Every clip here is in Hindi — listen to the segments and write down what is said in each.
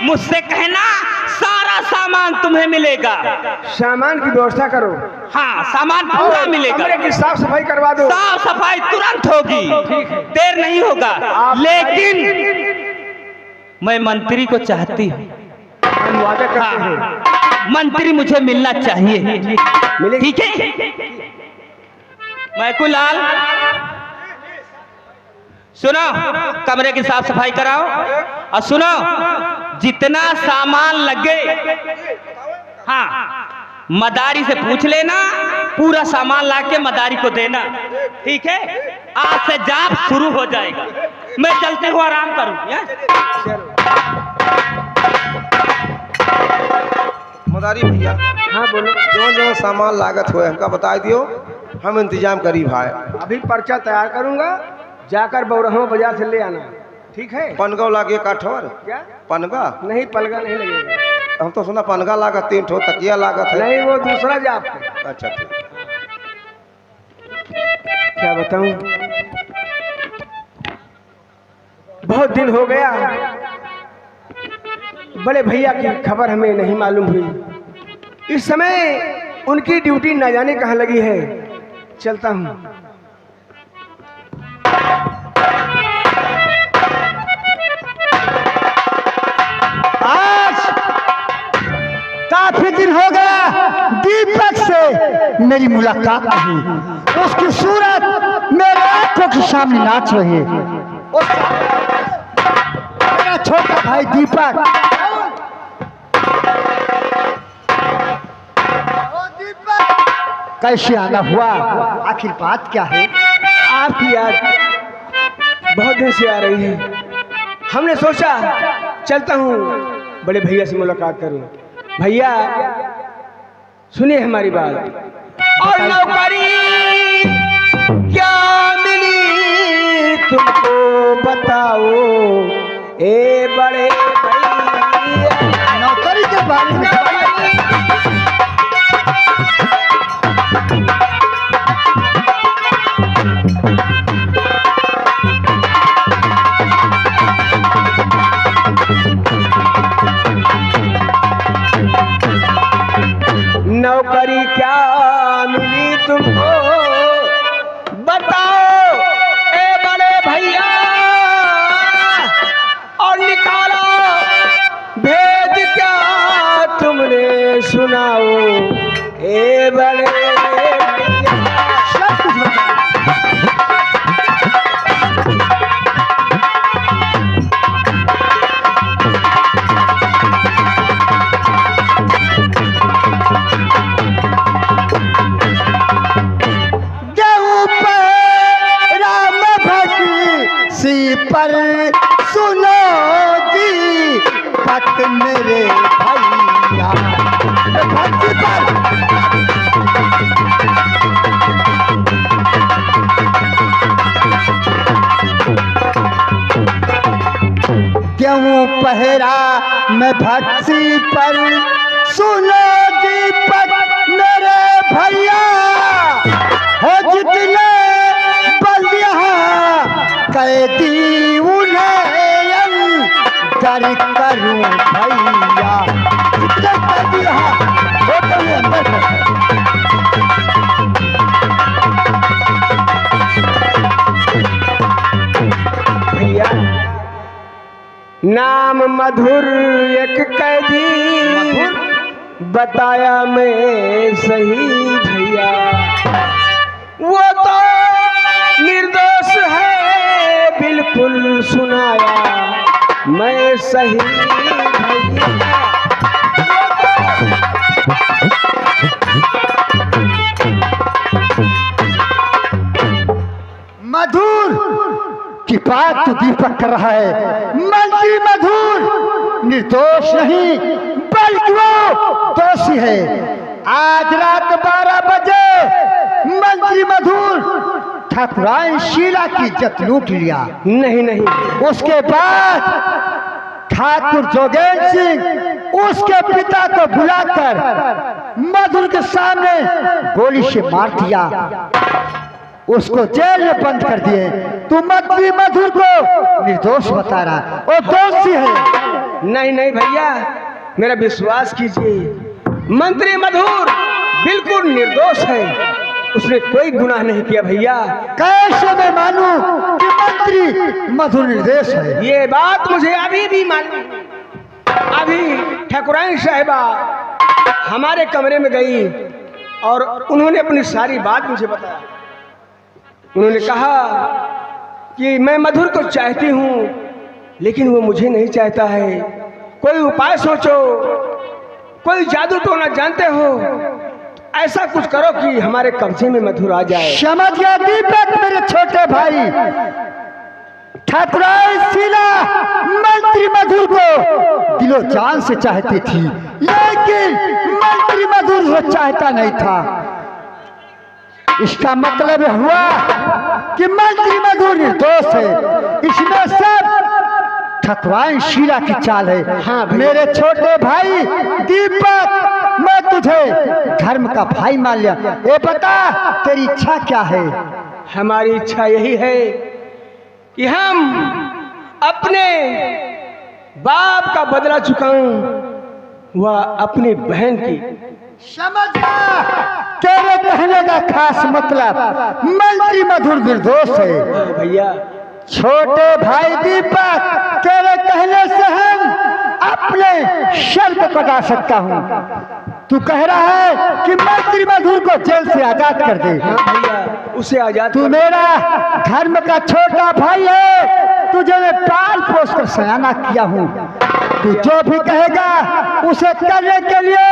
मुझसे कहना सारा सामान तुम्हें मिलेगा। सामान की व्यवस्था करो। हाँ, सामान पूरा मिलेगा। कमरे की साफ सफाई करवा दो। साफ सफाई तुरंत होगी, देर नहीं होगा। लेकिन मैं मंत्री को चाहती हूँ। हम वादा करते हैं। मंत्री मुझे मिलना चाहिए। ठीक है? मैकुलाल सुनो, कमरे की साफ सफाई कराओ और सुनो, जितना सामान लगे हाँ मदारी से पूछ लेना, पूरा सामान लाके मदारी को देना। ठीक है? आज से जाप शुरू हो जाएगा। मैं चलते हुए आराम करूं। मदारी भैया, हाँ बोलो। जो जो सामान लागत हो हमका बता दियो, हम इंतजाम करी भाई। अभी पर्चा तैयार करूंगा, जाकर बौरहवा बाजार से ले आना। ठीक है? पनगा लागे काठवर? क्या? पनगा नहीं, पलगा नहीं लगेगा। हम तो सुना पनगा लागत 3 ठो, तकिया लागत है। नहीं, वो दूसरा जाप है। अच्छा ठीक। क्या बताऊं, बहुत दिन हो गया, बड़े भैया की खबर हमें नहीं मालूम हुई। इस समय उनकी ड्यूटी न जाने कहाँ लगी है। चलता हूँ। आज काफी दिन हो गया दीपक से मेरी मुलाकात नहीं। उसकी सूरत मेरे आंखों के सामने नाच रही है। मेरा छोटा भाई दीपक, कैसे आना हुआ? आखिर बात क्या है? आपकी याद बहुत दिन से आ रही है। हमने सोचा चलता हूँ, बड़े भैया से मुलाकात करूं। भैया सुनिए हमारी बात। और नौकरी क्या मिली तुमको बताओ, ए बड़े भैया। नौकरी के बारे में नौकरी क्या मिली तुमको बताओ, ए बड़े भैया। और निकालो भेद क्या तुमने सुनाओ, ए बड़े भैया। सब कुछ बताओ। पर सुनो दीपक मेरे भैया, क्यों पहरा मैं भक्ति पर, सुनो दीपक मेरे भैया। हो जितने बलिया कैदी उन्हें कर करूं भैया। भैया नाम मधुर एक कैदी बताया मैं सही भैया। वो तो निर्दोष है बिल्कुल सुनाया मैं सही भैया। मधुर की बात तो दीपक कर रहा है। मंत्री मधुर निर्दोष नहीं बल्कि वो दोषी है। आज रात 12 बजे मंत्री मधुर ठाकुराइन शीला की इज्जत लूट लिया। नहीं नहीं, उसके बाद ठाकुर जोगेंद्र सिंह उसके पिता को बुलाकर मधुर के सामने गोली से मार दिया, उसको जेल में बंद कर दिए। तू मंत्री मधुर को निर्दोष बता रहा, वो दोषी है। नहीं नहीं भैया, मेरा विश्वास कीजिए, मंत्री मधुर बिल्कुल निर्दोष है, उसने कोई गुनाह नहीं किया भैया। कैसे मैं मानूं कि मंत्री मधुर निर्देश है? ये बात मुझे अभी भी मालूम। अभी ठाकुराइन साहिबा हमारे कमरे में गई और उन्होंने अपनी सारी बात मुझे बताया। उन्होंने कहा कि मैं मधुर को चाहती हूँ, लेकिन वो मुझे नहीं चाहता है। कोई उपाय सोचो, कोई जादू टोना जानते हो, ऐसा कुछ करो कि हमारे कब्जे में मधुर आ जाए। समझ गया दीपक मेरे छोटे भाई। ठाकुराइन शीला मंत्री मधुर को दिलो जान से चाहती थी, लेकिन मंत्री मधुर को चाहता नहीं था। इसका मतलब हुआ कि मंत्री मधुर निर्दोष है। इसमें सब ठाकुराइन शीला की चाल है। हाँ मेरे छोटे भाई दीपक, मैं तुझे धर्म का भाई मान लिया। ये बता तेरी इच्छा क्या है? हमारी इच्छा यही है कि हम अपने बाप का बदला चुकाऊं, वह अपनी बहन की। समझ गया तेरे कहने का खास मतलब मंत्री मधुर निर्दोष है। भैया छोटे भाई दीपक, तेरे कहने से हम अपने शर्त कटा सकता हूँ। तू कह रहा है कि मंत्री मधुर को जेल से आजाद कर दे। हाँ भैया, उसे आजाद। तू मेरा धर्म का छोटा भाई है, तुझे मैं पाल पोस कर सयाना किया हूँ। तू जो भी कहेगा उसे करने के लिए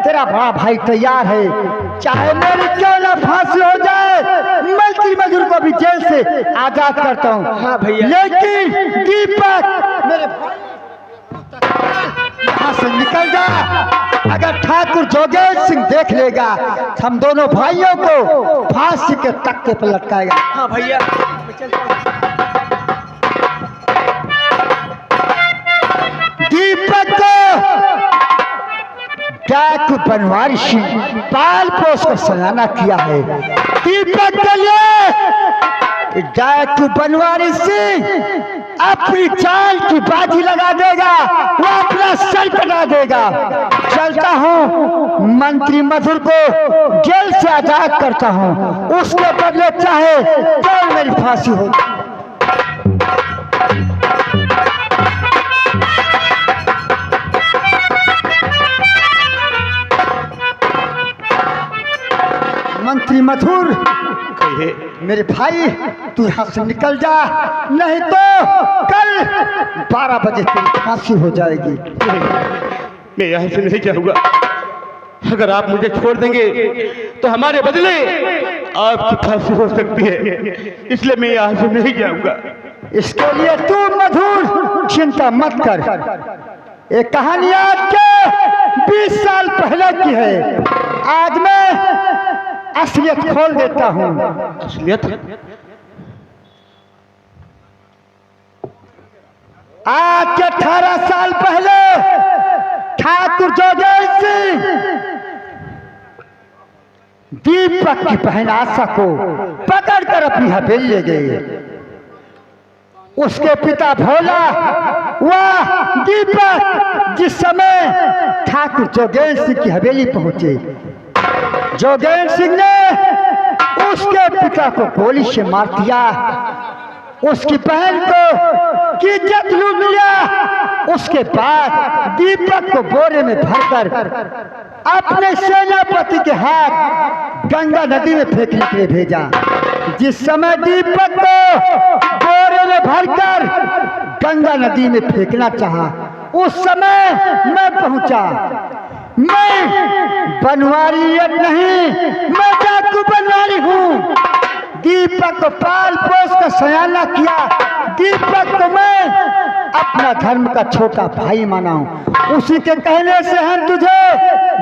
तेरा बड़ा भाई तैयार है। चाहे मेरी क्यों ना फांसी हो जाए, मंत्री मधुर को भी जेल से आजाद करता हूँ। हाँ भैया। लेकिन दीपक मेरे भाई यहाँ से निकल जा। अगर ठाकुर जोगेश सिंह देख लेगा, हम दोनों भाइयों को फांसी के तख्ते पर लटकाएगा। हाँ भैया। दीपक को डाकू बनवारी सिंह पाल पोस कर सलाना किया है। दीपक के लिए डाकू बनवारी सिंह अपनी चाल की बाजी लगा देगा, वो अपना सर कटा देगा। चलता हूँ, मंत्री मधुर को जेल से आजाद करता हूँ। उसके बदले चाहे तो मेरी फांसी हो। मंत्री मधुर, मेरे भाई तू यहाँ से निकल जा, नहीं तो कल 12 बजे तेरी फांसी हो जाएगी। मैं यहाँ से नहीं जाऊंगा। अगर आप मुझे छोड़ देंगे तो हमारे बदले आपकी फांसी हो सकती है, इसलिए मैं यहाँ से नहीं जाऊंगा। इसके लिए तू मधुर चिंता मत कर। ये कहानी आज के 20 साल पहले की है। आज मैं असलियत खोल देता हूँ। असलियत? आज के 18 साल पहले ठाकुर जोगेश सिंह दीपक की बहन आशा को पकड़कर अपनी हवेली ले गए। उसके पिता भोला वह दीपक जिस समय ठाकुर जोगेश सिंह की हवेली पहुंचे, जोगेश सिंह ने उसके पिता को गोली से मार दिया। उसकी बहन को की इज्जत लूट लिया। उसके बाद दीपक को बोरे में भरकर अपने सेनापति के हाथ गंगा नदी में फेंकने के लिए भेजा। जिस समय दीपक को बोरे में भरकर गंगा नदी में फेंकना चाहा, उस समय मैं पहुंचा। मैं बनवारी नहीं, मैं डाकू बनवारी हूँ। दीपक को पाल पोस कर सयाना किया। दीपक को मैं अपना धर्म का छोटा भाई माना हूँ। उसी के कहने से हम तुझे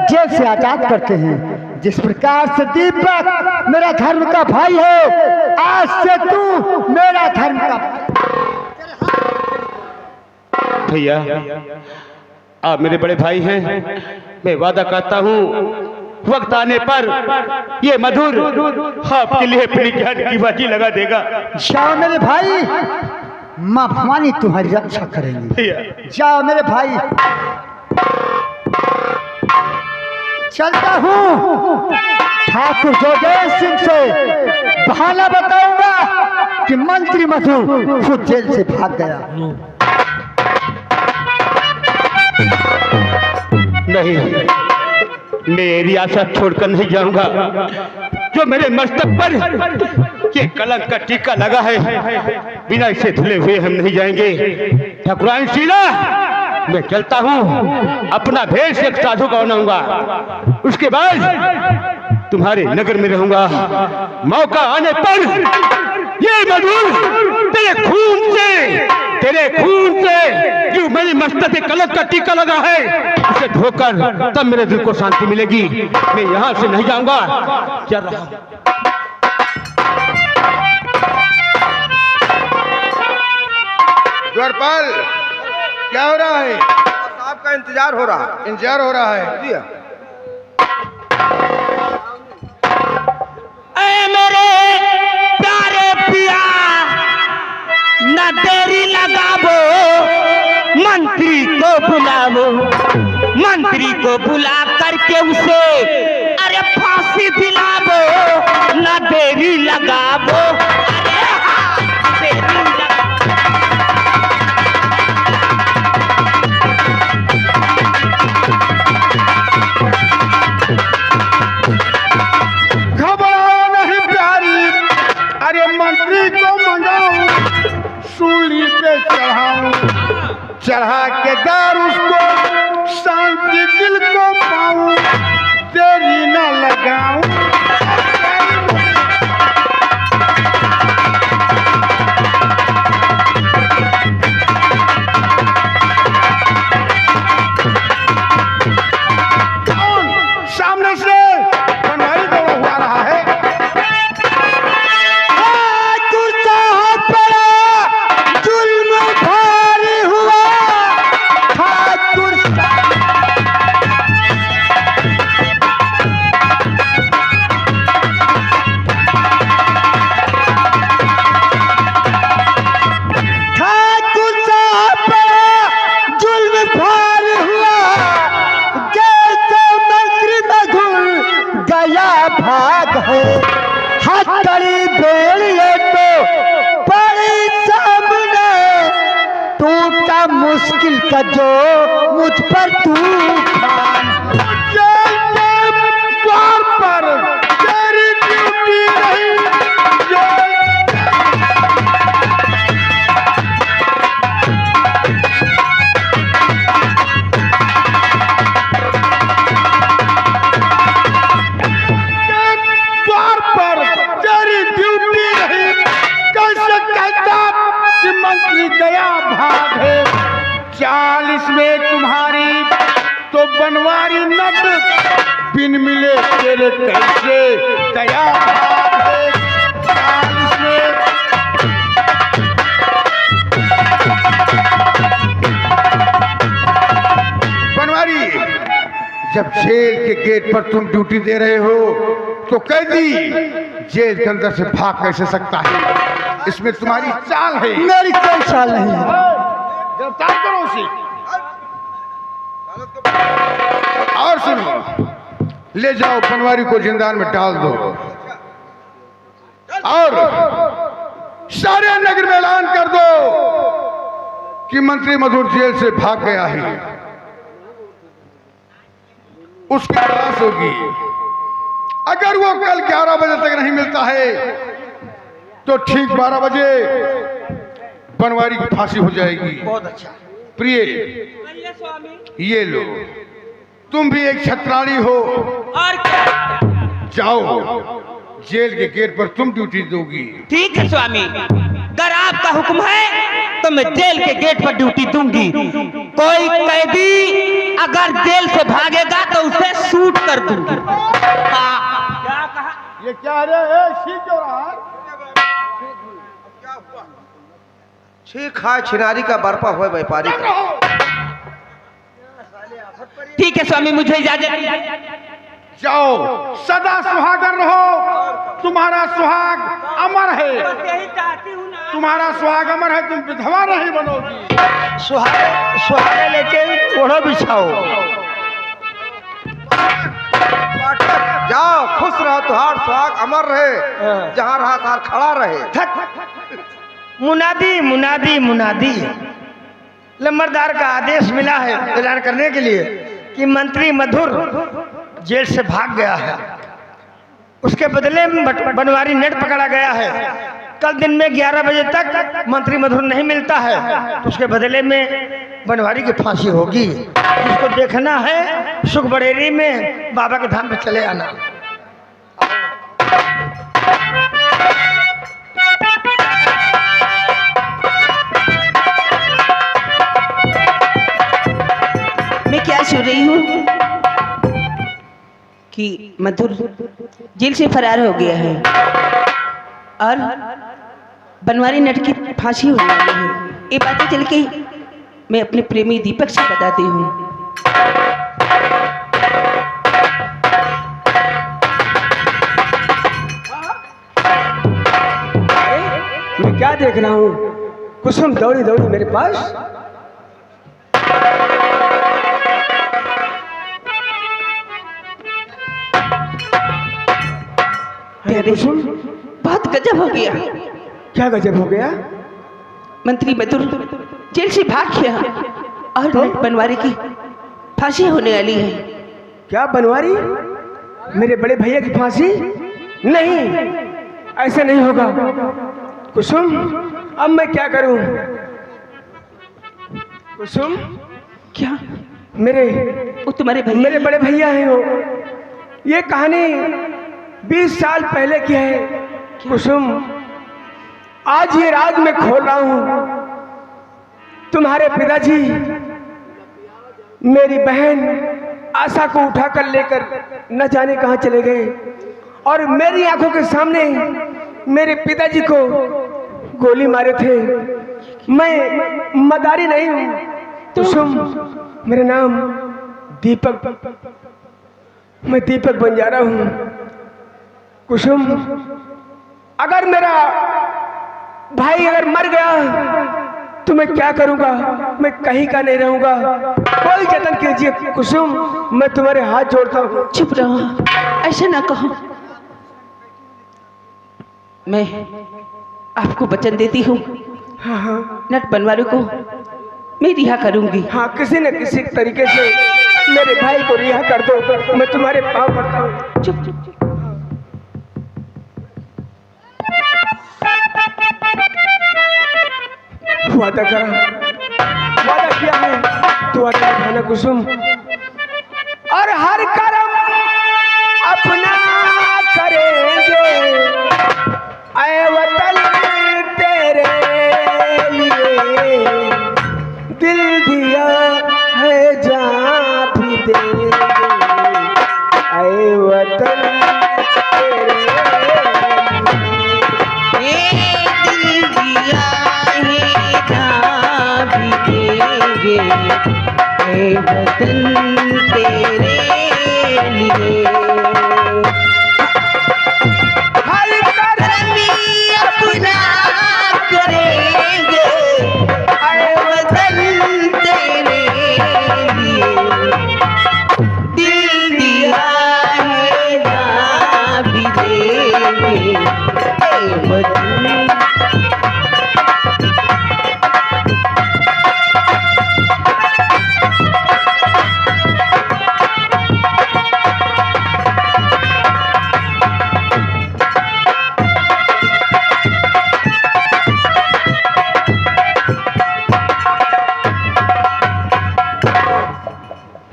जेल से आजाद करते हैं। जिस प्रकार से दीपक मेरा धर्म का भाई है, आज से तू मेरा धर्म का। भैया, आप मेरे बड़े भाई हैं। मैं वादा करता हूँ वक्त आने पर ये मधुर आपके लिए अपनी जान की बाजी लगा देगा। जाओ मेरे भाई, माँ भवानी तुम्हारी रक्षा करेंगी। भैया जाओ मेरे भाई, चलता हूँ। ठाकुर जोगेश सिंह से बहाना बताऊंगा कि मंत्री मधु खुद जेल से भाग गया। नहीं, मैं ये रियासत छोड़कर नहीं जाऊंगा। जो मेरे मस्तक पर ये कलंक का टीका लगा है, बिना इसे धुले हुए हम नहीं जाएंगे। ठाकुराइन शीला, मैं चलता हूँ, अपना भेष एक साधु का बनाऊंगा, उसके बाद तुम्हारे नगर में रहूंगा। मौका आने पर ये मधुर तेरे खून से जो मेरी मस्तक पे कलंक का टीका लगा है, उसे धोकर तब मेरे दिल को शांति मिलेगी। मैं यहाँ से नहीं जाऊंगा, चल रहा हूँ। द्वारपाल, क्या हो रहा है? साहब का इंतजार हो रहा है। इंतजार हो रहा है जी। ऐ मेरे प्यारे पिया, न देरी लगावो, मंत्री को बुलावो। मंत्री को बुला करके उसे अरे फांसी दिलावो, न देरी लगावो। अरे हाँ, देरी लगावो। घबराओ नहीं प्यारी, अरे मंत्री को मंगाऊं, सूली पे चढ़ाऊं, चढ़ा के दार उसको शांति दिल को पाऊं, देरी न लगाऊं। सामने से बनवारी दौड़ा हुआ रहा है। जुल्म भारी हुआ ठाकुर। ठाकुर साहब पर जुल्म भारी हुआ, जैसे मंत्री मधुर गया भाग है। हथकड़ी बेल ये तो बड़ी सामने, टूटा मुश्किल का जो मुझ पर तूफान। जेल के द्वार पर तेरी ड्यूटी रही। द्वार पर तेरी ड्यूटी रही। कैसे कहता कि मंत्री गया भाग है। 40 में तुम्हारी तो बनवारी नट, बिन मिले तेरे कैसे गया भाग है। 40 में बनवारी, जब जेल के गेट पर तुम ड्यूटी दे रहे हो तो कैदी जेल के अंदर से भाग कैसे सकता है? इसमें तुम्हारी चाल है। मेरी कोई चाल नहीं है। गिरफ्तार करो उसे। और सुनो, ले जाओ बनवारी को जिंदान में डाल दो, और सारे नगर में ऐलान कर दो कि मंत्री मधुर जेल से भाग गया है। उसकी तलाश होगी। अगर वो कल 11 बजे तक नहीं मिलता है तो ठीक 12 बजे बनवारी की फांसी हो जाएगी। बहुत अच्छा। प्रिय, ये लो, तुम भी एक छत्राणी हो। और क्या? जाओ, जेल के गेट पर तुम ड्यूटी दोगी। ठीक है स्वामी, अगर आपका हुक्म है तो मैं जेल के गेट पर ड्यूटी दूंगी। कोई कैदी अगर जेल से भागेगा तो उसे शूट कर दूंगी। क्या कहा? ये क्या रे? ठीक क्यों रहा? ठीक है, छिनारी का बर्पा हुआ व्यापारी का। ठीक है स्वामी, मुझे इजाजत। जाओ, सदा सुहागन रहो। तुम्हारा सुहाग अमर है। तुम्हारा सुहाग अमर है, तुम विधवा नहीं बनोगी। सुहागे लेके ओढ़ो बिछाओ। जाओ, खुश रहो, तुहार सुहाग अमर रहे, जहाँ रहा तार खड़ा रहे। मुनादी मुनादी मुनादी, लंबरदार का आदेश मिला है ऐलान करने के लिए कि मंत्री मधुर जेल से भाग गया है। उसके बदले में बनवारी नेट पकड़ा गया है। कल दिन में 11 बजे तक मंत्री मधुर नहीं मिलता है तो उसके बदले में बनवारी की फांसी होगी। उसको देखना है, सुख बरेली में बाबा के धाम पे चले आना। मैं क्या सुन रही हूँ कि मधुर जेल से फरार हो गया है और बनवारी नट की फांसी होने वाली है। ये बातें चल के मैं अपने प्रेमी दीपक से बताती हूँ। मैं क्या देख रहा हूँ? कुसुम दौड़ी दौड़ी मेरे पास। कुसुम, बहुत गजब हो गया। क्या गजब हो गया? मंत्री मधुर जेल से भाग गया और नट बनवारी की फांसी होने वाली है। क्या बनवारी? मेरे बड़े भैया की फांसी? नहीं, ऐसा नहीं होगा। कुसुम, अब मैं क्या करूं? कुसुम, क्या? मेरे वो तुम्हारे भैया? मेरे बड़े भैया हैं वो। ये कहानी 20 साल पहले की है कुसुम। आज ये राज मैं खोल रहा हूं। तुम्हारे पिताजी मेरी बहन आशा को उठाकर लेकर न जाने कहां चले गए और मेरी आंखों के सामने मेरे पिताजी को गोली मारे थे। मैं मदारी नहीं हूं कुसुम, मेरा नाम दीपक, मैं दीपक बन जा रहा हूं कुसुम। अगर मेरा भाई अगर मर गया तो मैं क्या करूंगा? मैं कहीं का नहीं रहूंगा। कोई जतन कीजिए कुसुम, मैं तुम्हारे हाथ जोड़ता हूँ। चुप रहो, ऐसा ना कहो। मैं आपको वचन देती हूँ, हाँ हाँ नट बनवारी को मैं रिहा करूंगी। हाँ, किसी न किसी तरीके से मेरे भाई को रिहा कर दो, मैं तुम्हारे पाँव पड़ता हूँ। चुप चुप चुप। वादा करा, वादा किया है तो वादा निभाना कुसुम। और हर कर्म अपना करेंगे, ऐ वतन तेरे लिए दिल दिया है, जान भी देंगे, ऐ वतन तेरे वतन तेरे लिए हर कर्म अपना करेंगे, ऐ वतन तेरे लिए दिल दिया है, जान भी देंगे, ऐ वतन।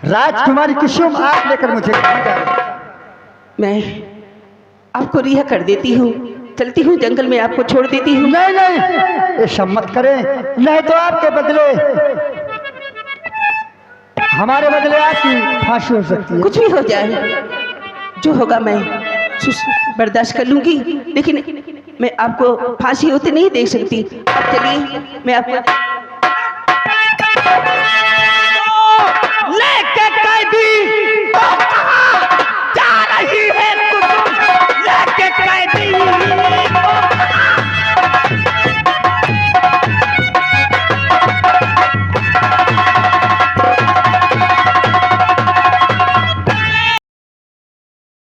राजकुमारी कुसुम, आप लेकर मुझे कहाँ जा रहे हैं? मैं आपको रिहा कर देती हूँ, चलती हूँ, जंगल में आपको छोड़ देती हूँ। नहीं नहीं, ये सब मत करें, नहीं तो आपके बदले हमारे बदले आपकी फांसी हो सकती है। कुछ भी हो जाए, जो होगा मैं बर्दाश्त कर लूंगी, लेकिन मैं आपको फांसी होते नहीं देख सकती। चलिए, मैं आपको